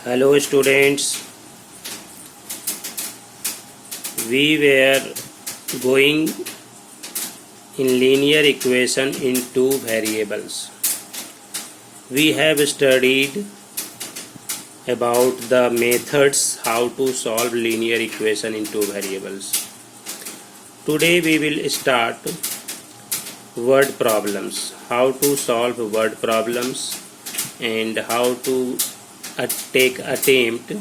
Hello students, we were going in linear equation in two variables. We have studied about the methods how to solve linear equation in two variables. Today we will start word problems, how to solve word problems and how to take attempt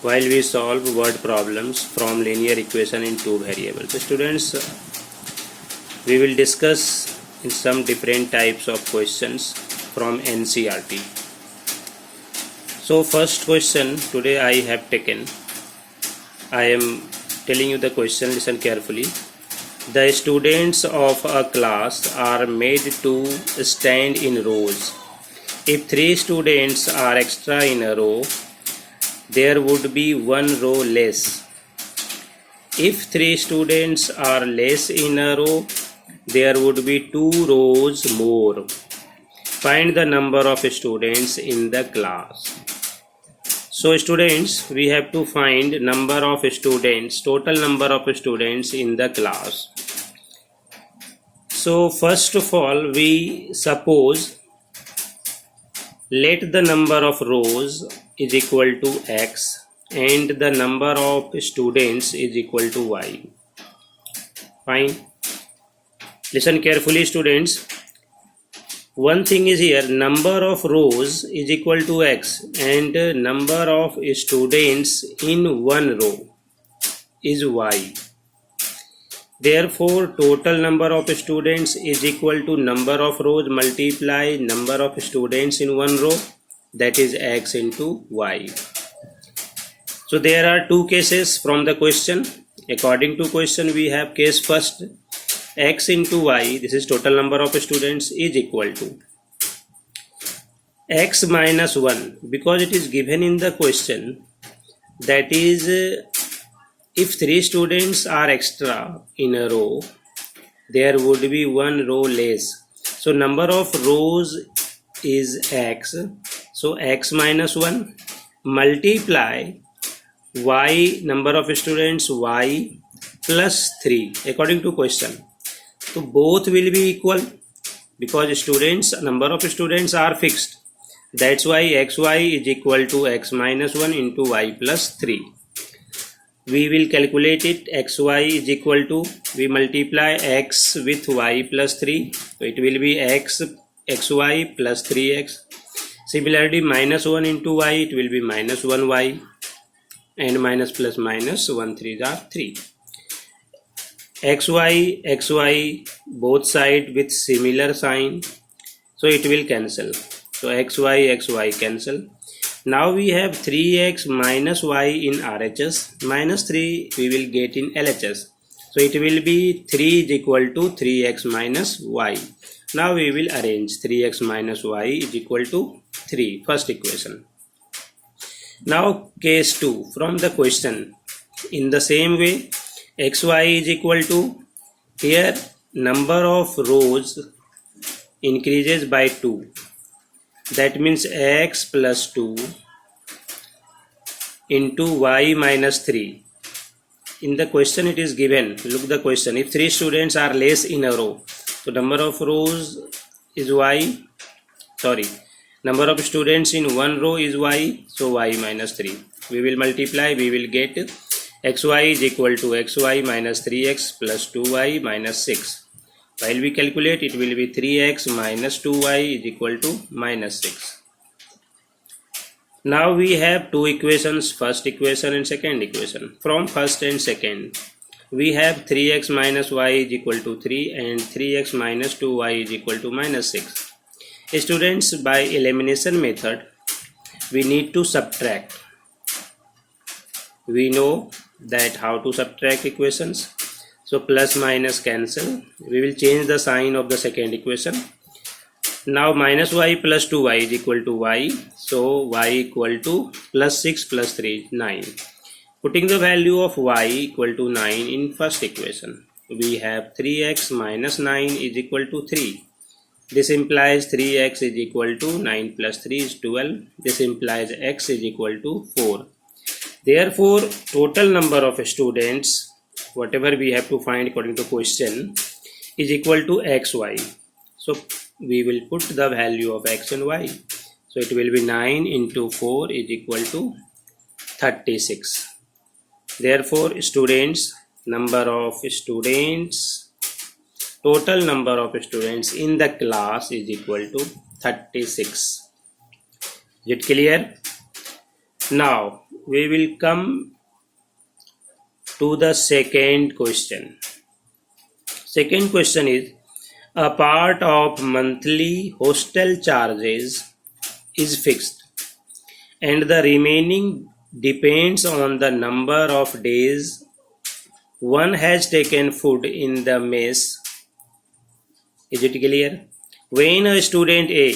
while we solve word problems from linear equation in two variables. So students, we will discuss in some different types of questions from NCERT. So first question today I have taken, I am telling you the question, listen carefully. The students of a class are made to stand in rows. If 3 students are extra in a row, there would be 1 row less. If 3 students are less in a row, there would be 2 rows more. Find the number of students in the class. So students, we have to find number of students, total number of students in the class. So first of all, we suppose let the number of rows is equal to x and the number of students is equal to y. Fine. Listen carefully students. One thing is here, number of rows is equal to x and number of students in one row is y. Therefore, total number of students is equal to number of rows multiply number of students in one row, that is x into y. So there are two cases from the question. According to question, we have case first, x into y, this is total number of students, is equal to x minus 1, because it is given in the question, that is if 3 students are extra in a row, there would be 1 row less. So number of rows is x. So x minus 1 multiply y, number of students y plus 3 according to question. So both will be equal because students, number of students are fixed. That's why xy is equal to x minus 1 into y plus 3. We will calculate it. Xy is equal to, we multiply x with y plus 3, so it will be xy plus 3x. Similarly, minus 1 into y, it will be minus 1y, and minus plus minus 1 3s are 3. xy both sides with similar sign, so it will cancel. So xy cancel. Now we have 3x minus y in RHS, minus 3 we will get in LHS. So it will be 3 is equal to 3x minus y. Now we will arrange 3x minus y is equal to 3, first equation. Now case 2 from the question. In the same way, xy is equal to, here number of rows increases by 2. That means x plus 2 into y minus 3. In the question it is given, look the question, if 3 students are less in a row, so number of rows is y, number of students in one row is y, so y minus 3. We will multiply, we will get xy is equal to xy minus 3x plus 2y minus 6. While we calculate, it will be 3x minus 2y is equal to minus 6. Now we have two equations, first equation and second equation. From first and second, we have 3x minus y is equal to 3 and 3x minus 2y is equal to minus 6. Students, by elimination method, we need to subtract. We know that how to subtract equations. So plus minus cancel. We will change the sign of the second equation. Now minus y plus 2y is equal to y. So y equal to plus 6 plus 3 is 9. Putting the value of y equal to 9 in first equation, we have 3x minus 9 is equal to 3. This implies 3x is equal to 9 plus 3 is 12. This implies x is equal to 4. Therefore, total number of students, whatever we have to find according to question, is equal to xy. So we will put the value of x and y. So it will be 9 into 4 is equal to 36. Therefore, total number of students in the class is equal to 36. Is it clear? Now we will come to the second question. Second question is, a part of monthly hostel charges is fixed and the remaining depends on the number of days one has taken food in the mess. Is it clear? When a student A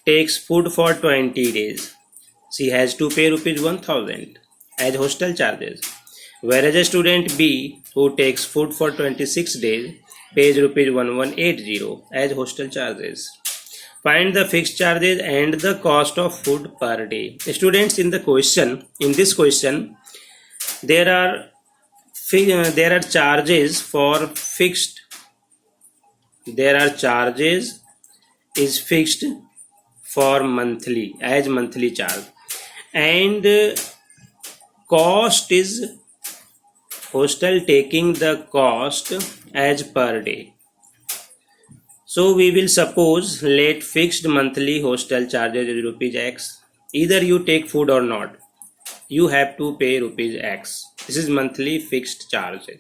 takes food for 20 days, she has to pay rupees 1000 as hostel charges, whereas a student B who takes food for 26 days pays rupees 1180 as hostel charges. Find the fixed charges and the cost of food per day. Students, in this question, there are charges for fixed. There are charges is fixed for monthly as monthly charge, and cost is hostel taking the cost as per day. So we will suppose let fixed monthly hostel charges is rupees x. Either you take food or not, you have to pay rupees x. This is monthly fixed charges.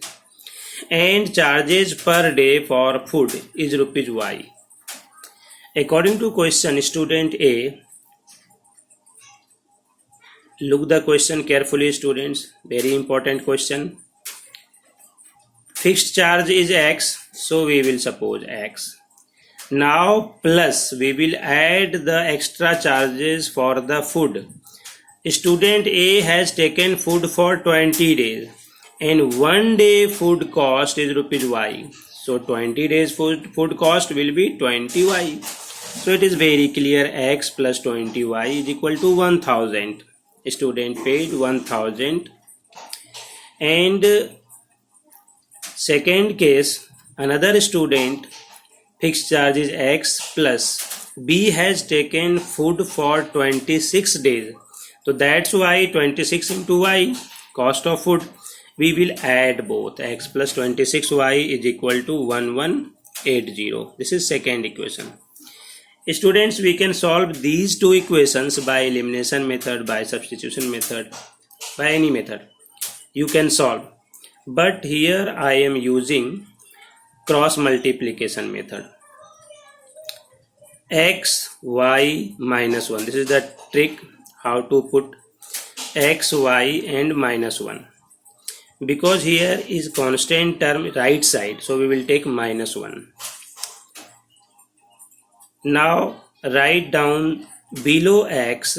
And charges per day for food is rupees y. According to question, student A, look the question carefully, students. Very important question. Fixed charge is x, so we will suppose x. Now plus we will add the extra charges for the food. Student A has taken food for 20 days and 1 day food cost is rupees y. So 20 days food cost will be 20y. So it is very clear, x plus 20y is equal to 1000. Student paid 1000. And second case, another student, fixed charge is x plus B has taken food for 26 days. So that's why 26 into y, cost of food. We will add both, x plus 26y is equal to 1180. This is second equation. Students, we can solve these two equations by elimination method, by substitution method, by any method you can solve. But here I am using cross multiplication method. X, y minus 1. This is the trick how to put x, y and minus 1. Because here is constant term right side, so we will take minus 1. Now write down below x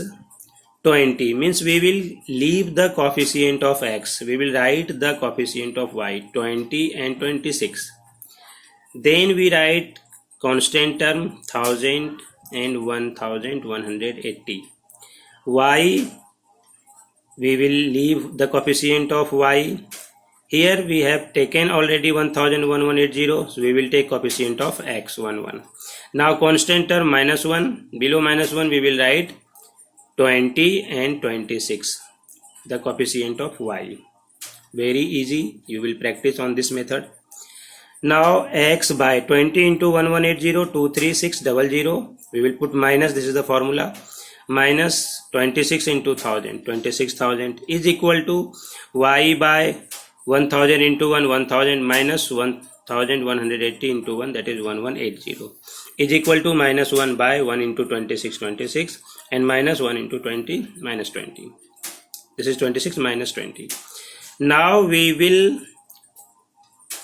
20, means we will leave the coefficient of x. We will write the coefficient of y, 20 and 26. Then we write constant term 1000 and 1180. Y, we will leave the coefficient of y. Here we have taken already 1180, so we will take coefficient of x 11. Now constant term minus 1, below minus 1 we will write 20 and 26, the coefficient of y. Very easy, you will practice on this method. Now x by 20 into 1180, 23600, we will put minus, this is the formula, minus 26 into 1000, 26,000 is equal to y by 1000 into 1, 1000 minus 1180 into 1, that is 1180, is equal to minus 1 by 1 into 26, 26, and minus 1 into 20, minus 20. This is 26 minus 20. Now we will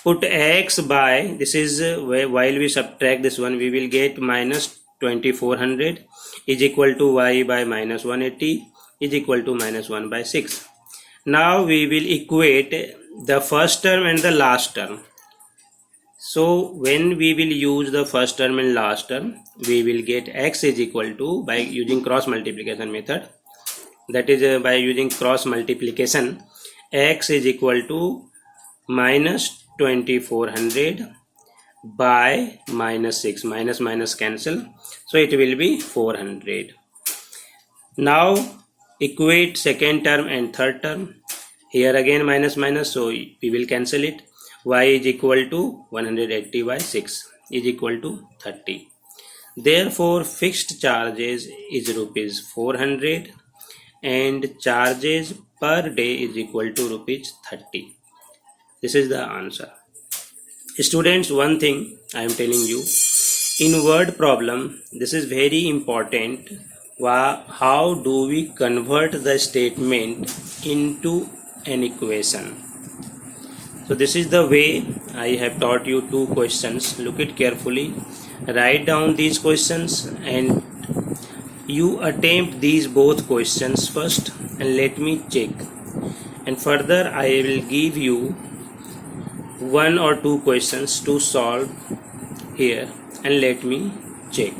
put x by, this is while we subtract this one, we will get minus 2400 is equal to y by minus 180 is equal to minus 1 by 6. Now we will equate the first term and the last term. So when we will use the first term and last term, we will get x is equal to, by using cross multiplication method, that is by using cross multiplication, x is equal to minus 2400 by minus 6, minus minus cancel, so it will be 400. Now equate second term and third term. Here again minus minus, so we will cancel it. Y is equal to 180 by 6 is equal to 30. Therefore fixed charges is rupees 400 and charges per day is equal to rupees 30. This is the answer. Students, one thing I am telling you, in word problem this is very important. How do we convert the statement into an equation? So this is the way I have taught you two questions. Look it carefully, write down these questions and you attempt these both questions first and let me check, and further I will give you one or two questions to solve here and let me check.